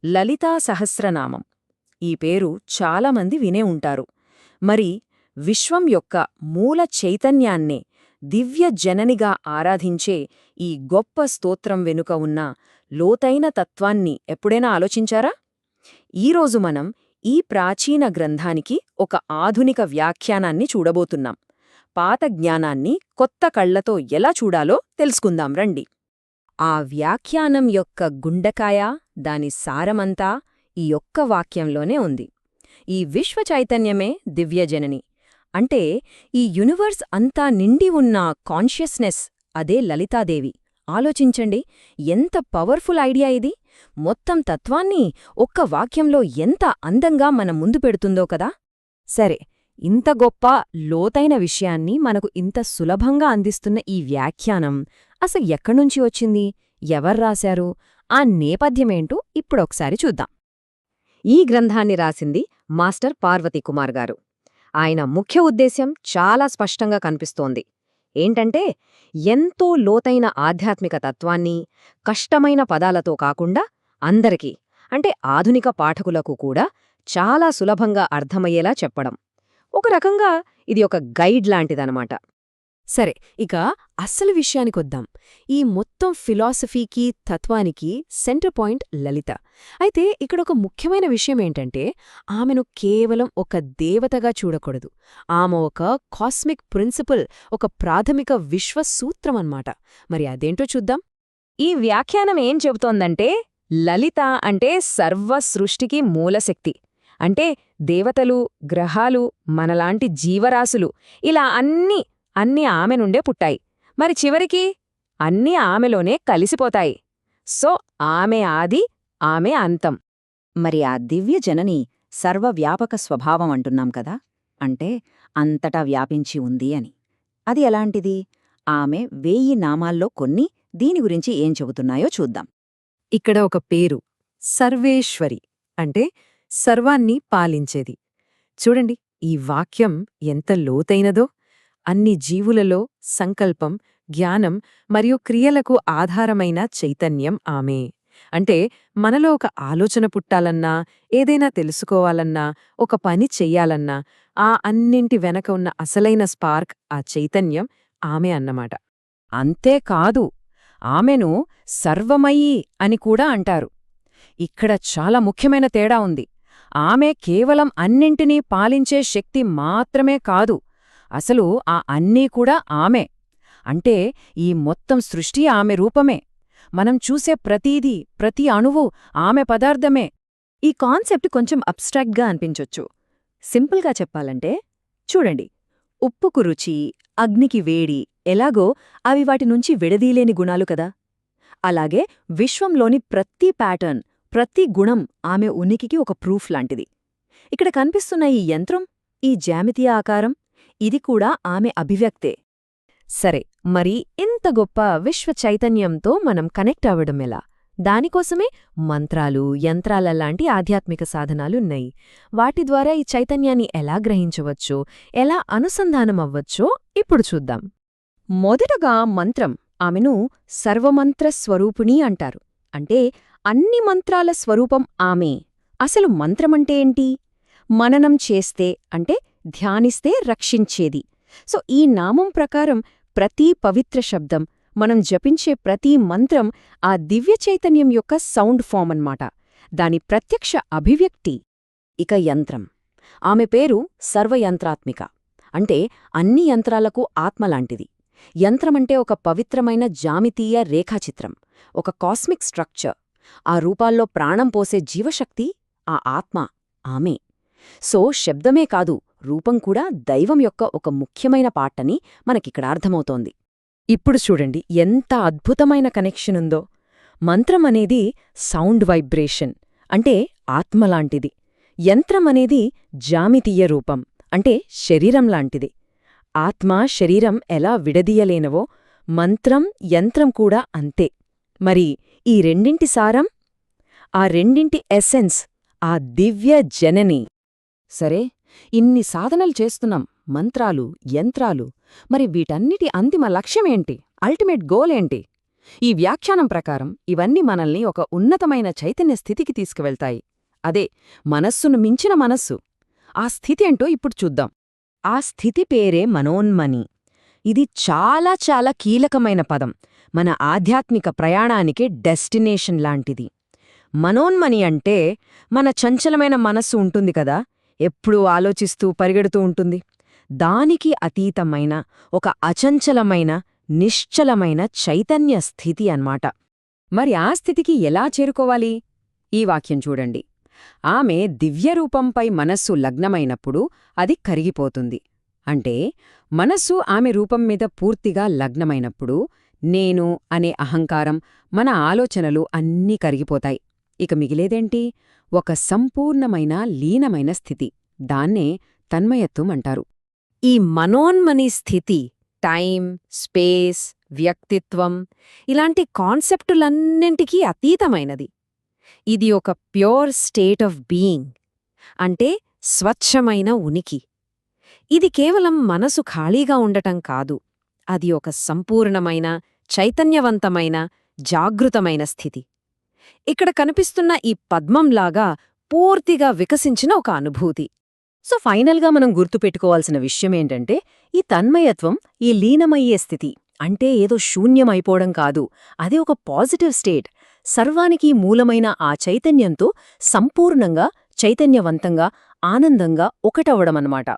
లలితా సహస్రనామం. ఈ పేరు చాలామంది వినే ఉంటారు. మరి విశ్వం యొక్క మూల చైతన్యాన్నే దివ్య జననిగా ఆరాధించే ఈ గొప్ప స్తోత్రం వెనుక ఉన్న లోతైన తత్వాన్ని ఎప్పుడైనా ఆలోచించారా? ఈరోజు మనం ఈ ప్రాచీన గ్రంథానికి ఒక ఆధునిక వ్యాఖ్యానాన్ని చూడబోతున్నాం. పాత జ్ఞానాన్ని కొత్త కళ్లతో ఎలా చూడాలో తెలుసుకుందాం రండి. ఆ వ్యాఖ్యానం యొక్క గుండెకాయ, దాని సారమంతా ఈ ఒక్క వాక్యంలోనే ఉంది. ఈ విశ్వ చైతన్యమే దివ్యజనని. అంటే ఈ యూనివర్స్ అంతా నిండి ఉన్న కాన్షియస్నెస్ అదే లలితాదేవి. ఆలోచించండి, ఎంత పవర్ఫుల్ ఐడియా ఇది! మొత్తం తత్వాన్ని ఒక్క వాక్యంలో ఎంత అందంగా మన ముందు పెడుతుందో కదా. సరే, ఇంత గొప్ప లోతైన విషయాన్ని మనకు ఇంత సులభంగా అందిస్తున్న ఈ వ్యాఖ్యానం అసలు ఎక్కడ్నుంచి వచ్చింది, ఎవర్రాశారు, ఆ నేపథ్యమేంటో ఇప్పుడొకసారి చూద్దాం. ఈ గ్రంథాన్ని రాసింది మాస్టర్ పార్వతీకుమార్ గారు. ఆయన ముఖ్య ఉద్దేశ్యం చాలా స్పష్టంగా కనిపిస్తోంది. ఏంటంటే, ఎంతో లోతైన ఆధ్యాత్మిక తత్వాన్ని కష్టమైన పదాలతో కాకుండా అందరికీ, అంటే ఆధునిక పాఠకులకు కూడా చాలా సులభంగా అర్థమయ్యేలా చెప్పడం. ఒక రకంగా ఇది ఒక గైడ్ లాంటిదనమాట. సరే, ఇక అస్సలు విషయానికొద్దాం. ఈ మొత్తం ఫిలాసఫీకి, తత్వానికి సెంటర్ పాయింట్ లలిత. అయితే ఇక్కడొక ముఖ్యమైన విషయమేంటంటే, ఆమెను కేవలం ఒక దేవతగా చూడకూడదు. ఆమె ఒక కాస్మిక్ ప్రిన్సిపల్, ఒక ప్రాథమిక విశ్వసూత్రమన్నమాట. మరి అదేంటో చూద్దాం. ఈ వ్యాఖ్యానం ఏం చెబుతోందంటే, లలిత అంటే సర్వ సృష్టికి మూలశక్తి. అంటే దేవతలు, గ్రహాలు, మనలాంటి జీవరాశులు, ఇలా అన్నీ ఆమె నుండే పుట్టాయి. మరి చివరికి అన్నీ ఆమెలోనే కలిసిపోతాయి. సో ఆమె ఆది, ఆమె అంతం. మరి ఆ దివ్య జనని సర్వవ్యాపక స్వభావం అంటున్నాం కదా, అంటే అంతటా వ్యాపించి ఉంది అని. అది ఎలాంటిది? ఆమె 1000 నామాల్లో కొన్ని దీని గురించి ఏం చెబుతున్నాయో చూద్దాం. ఇక్కడ ఒక పేరు సర్వేశ్వరి, అంటే సర్వాన్ని పాలించేది. చూడండి, ఈ వాక్యం ఎంత లోతైనదో. అన్ని జీవులలో సంకల్పం, జ్ఞానం మరియు క్రియలకు ఆధారమైన చైతన్యం ఆమె. అంటే మనలో ఒక ఆలోచన పుట్టాలన్నా, ఏదైనా తెలుసుకోవాలన్నా, ఒక పని చెయ్యాలన్నా, ఆ అన్నింటి వెనక ఉన్న అసలైన స్పార్క్, ఆ చైతన్యం ఆమె అన్నమాట. అంతేకాదు, ఆమెను సర్వమయీ అని కూడా అంటారు. ఇక్కడ చాలా ముఖ్యమైన తేడా ఉంది. ఆమె కేవలం అన్నింటినీ పాలించే శక్తి మాత్రమే కాదు, అసలు ఆ అన్నీ కూడా ఆమె. అంటే ఈ మొత్తం సృష్టి ఆమె రూపమే. మనం చూసే ప్రతీదీ, ప్రతి అణువు ఆమె పదార్థమే. ఈ కాన్సెప్ట్ కొంచెం అబ్స్ట్రాక్ట్గా అనిపించొచ్చు. సింపుల్గా చెప్పాలంటే, చూడండి, ఉప్పుకు రుచి, అగ్నికి వేడి ఎలాగో అవి వాటి నుంచి విడదీలేని గుణాలు కదా. అలాగే విశ్వంలోని ప్రతి ప్యాటర్న్, ప్రతి గుణం ఆమె ఉనికికి ఒక ప్రూఫ్ లాంటిది. ఇక్కడ కనిపిస్తున్న ఈ యంత్రం, ఈ జ్యామితీయ ఆకారం, ఇది కూడా ఆమె అభివ్యక్తే. సరే, మరి ఇంత గొప్ప విశ్వ చైతన్యంతో మనం కనెక్ట్ అవ్వడం ఎలా? దానికోసమే మంత్రాలు, యంత్రాలలాంటి ఆధ్యాత్మిక సాధనాలున్నాయి. వాటి ద్వారా ఈ చైతన్యాన్ని ఎలా గ్రహించవచ్చో, ఎలా అనుసంధానమవ్వచ్చో ఇప్పుడు చూద్దాం. మొదటగా మంత్రం. ఆమెను సర్వమంత్ర స్వరూపిణి అంటారు. అంటే అన్ని మంత్రాల స్వరూపం ఆమె. అసలు మంత్రమంటే ఏంటి? మననం చేస్తే, అంటే ధ్యానిస్తే రక్షించేది. సో ఈ నామం ప్రకారం ప్రతి పవిత్ర శబ్దం, మనం జపించే ప్రతి మంత్రం ఆ దివ్య చైతన్యం యొక్క సౌండ్ ఫామ్ అన్నమాట, దాని ప్రత్యక్ష అభివ్యక్తి. ఇక యంత్రం. ఆమె పేరు సర్వయంత్రాత్మిక. అంటే అన్ని యంత్రాలకు ఆత్మలాంటిది. యంత్రమంటే ఒక పవిత్రమైన జామితీయ రేఖాచిత్రం, ఒక కాస్మిక్ స్ట్రక్చర్. ఆ రూపాల్లో ప్రాణం పోసే జీవశక్తి, ఆ ఆత్మ ఆమె. సో శబ్దమే కాదు, రూపం కూడా దైవం యొక్క ఒక ముఖ్యమైన పార్టని మనకిక్కడ అర్థమవుతోంది. ఇప్పుడు చూడండి, ఎంత అద్భుతమైన కనెక్షన్ ఉందో. మంత్రం అనేది సౌండ్ వైబ్రేషన్, అంటే ఆత్మలాంటిది. యంత్రం అనేది జామితీయ రూపం, అంటే శరీరంలాంటిది. ఆత్మ, శరీరం ఎలా విడదీయలేనవో, మంత్రం, యంత్రం కూడా అంతే. మరి ఈ రెండింటి సారం, ఆ రెండింటి ఎసెన్స్, ఆ దివ్య జనని. సరే, ఇన్ని సాధనలు చేస్తున్నాం, మంత్రాలు, యంత్రాలు. మరి వీటన్నిటి అంతిమ లక్ష్యమేంటి? అల్టిమేట్ గోల్ ఏంటి? ఈ వ్యాఖ్యానం ప్రకారం ఇవన్నీ మనల్ని ఒక ఉన్నతమైన చైతన్య స్థితికి తీసుకువెళ్తాయి. అదే మనస్సును మించిన మనస్సు. ఆ స్థితి ఏంటో ఇప్పుడు చూద్దాం. ఆ స్థితి పేరే మనోన్మని. ఇది చాలా చాలా కీలకమైన పదం. మన ఆధ్యాత్మిక ప్రయాణానికి డెస్టినేషన్ లాంటిది. మనోన్మని అంటే మన చంచలమైన మనస్సు ఉంటుంది కదా, ఎప్పుడూ ఆలోచిస్తూ పరిగెడుతూ ఉంటుంది. దానికి అతీతమైన ఒక అచంచలమైన నిశ్చలమైన చైతన్య స్థితి అన్నమాట. మరి ఆ స్థితికి ఎలా చేరుకోవాలి? ఈ వాక్యం చూడండి. ఆమె దివ్యరూపంపై మనస్సు లగ్నమైనప్పుడు అది కరిగిపోతుంది. అంటే మనస్సు ఆమె రూపం మీద పూర్తిగా లగ్నమైనప్పుడు నేను అనే అహంకారం, మన ఆలోచనలు అన్నీ కరిగిపోతాయి. ఇక మిగిలేదేంటి? ఒక సంపూర్ణమైన లీనమైన స్థితి. దాన్నే తన్మయత్వం అంటారు. ఈ మనోన్మని స్థితి టైం, స్పేస్, వ్యక్తిత్వం ఇలాంటి కాన్సెప్టులన్నింటికీ అతీతమైనది. ఇది ఒక ప్యూర్ స్టేట్ ఆఫ్ బీయింగ్, అంటే స్వచ్ఛమైన ఉనికి. ఇది కేవలం మనసు ఖాళీగా ఉండటం కాదు, అది ఒక సంపూర్ణమైన, చైతన్యవంతమైన, జాగృతమైన స్థితి. ఇక్కడ కనిపిస్తున్న ఈ పద్మంలాగా పూర్తిగా వికసించిన ఒక అనుభూతి. సో ఫైనల్గా మనం గుర్తుపెట్టుకోవాల్సిన విషయమేంటంటే, ఈ తన్మయత్వం, ఈ లీనమయ్యే స్థితి అంటే ఏదో శూన్యమైపోవడం కాదు. అది ఒక పాజిటివ్ స్టేట్. సర్వానికి మూలమైన ఆ చైతన్యంతో సంపూర్ణంగా, చైతన్యవంతంగా, ఆనందంగా ఒకటవడమన్నమాట.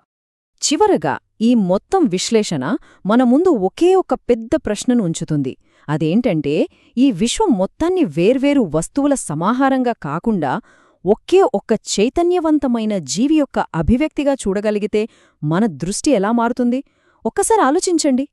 చివరగా ఈ మొత్తం విశ్లేషణ మన ముందు ఒకే ఒక పెద్ద ప్రశ్నను ఉంచుతుంది. అదేంటంటే, ఈ విశ్వం మొత్తాన్ని వేర్వేరు వస్తువుల సమాహారంగా కాకుండా ఒకే ఒక్క చైతన్యవంతమైన జీవి యొక్క అభివ్యక్తిగా చూడగలిగితే మన దృష్టి ఎలా మారుతుంది? ఒక్కసారి ఆలోచించండి.